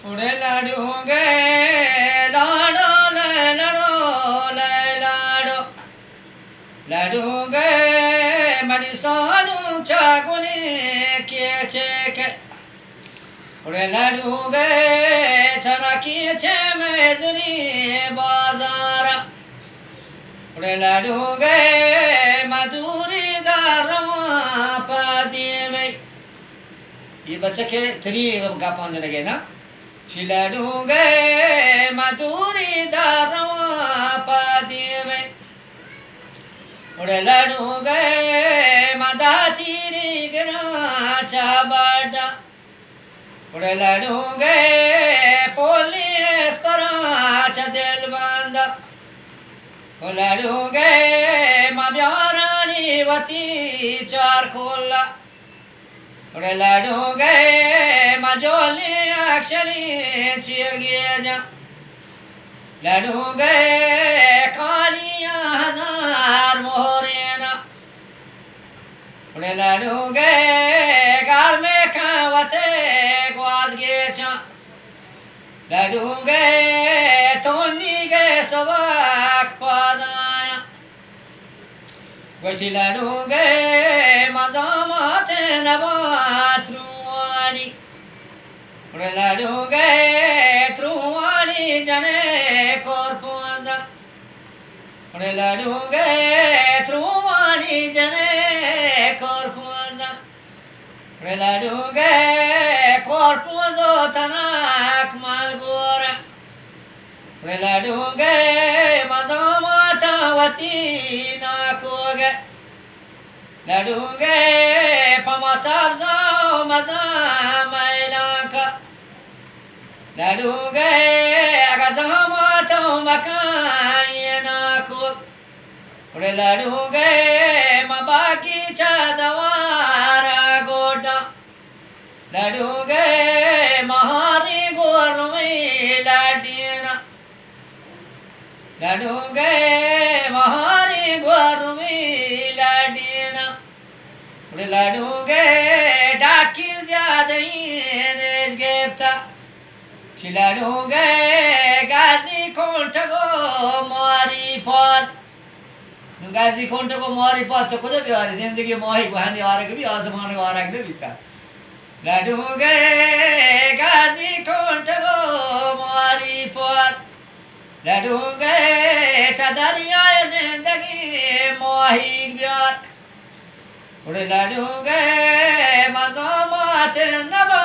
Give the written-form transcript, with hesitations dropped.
उड़े लाडूंगे लाडो ले लाडो लाडूंगे मनीषानु चाकुनी के चेके उड़े लाडूंगे चना की चे मेजनी बाजारा उड़े लाडूंगे मधुरी गारवा पादी में ये बच्चे के थ्री गा पाने लगे ना शिलाडूंगे मधुरी दारवा पादी में उड़े लाडूंगे मदातीरी गिरा चाबाडा उड़े लाडूंगे पोलिस परा चदेल बांदा उड़े लाडूंगे मब्यारानी वती चार कोला उड़े लाडूंगे मजोली अक्षरी चिरगेजा लाडूंगे कालिया हजार मोहरेना उड़े लाडूंगे गाल में खावते ग्वाद गेचा लाडूंगे तोनी के सवाक पादाया वैसी लाडूंगे मजामत नबात्रुआनी उड़े लाडूंगे त्रुआनी जने कोरपुआजा उड़े लाडूंगे त्रुआनी जने कोरपुआजा उड़े लाडूंगे कोरपुआजो तनाक मालगोरा उड़े लाडूंगे मजामत वती नाकोगे लाडूंगे पमासाबजा मजा मैलाका लाडूंगे अगजमात मकायनाको उड़े लाडूंगे मबाकी चादवारा गोडा लाडूंगे महारी गोरमी लाडीना लाडूंगे महारी गोरमी लाडीना उड़े लाडूंगे डाकी ज्यादा ही गेप्ता लाडूंगे गाजी कोंटगो मारी पद गाजी कोंटगो मारी पद तो कुछ भी आ रही जिंदगी माही बहाने आ रहे भी आसमान आ रहा है बीता लाडूंगे गाजी कोंटगो मारी पद लाडूंगे चदरिया जिंदगी माही प्यार उड़े लाडूंगे मजामत नबा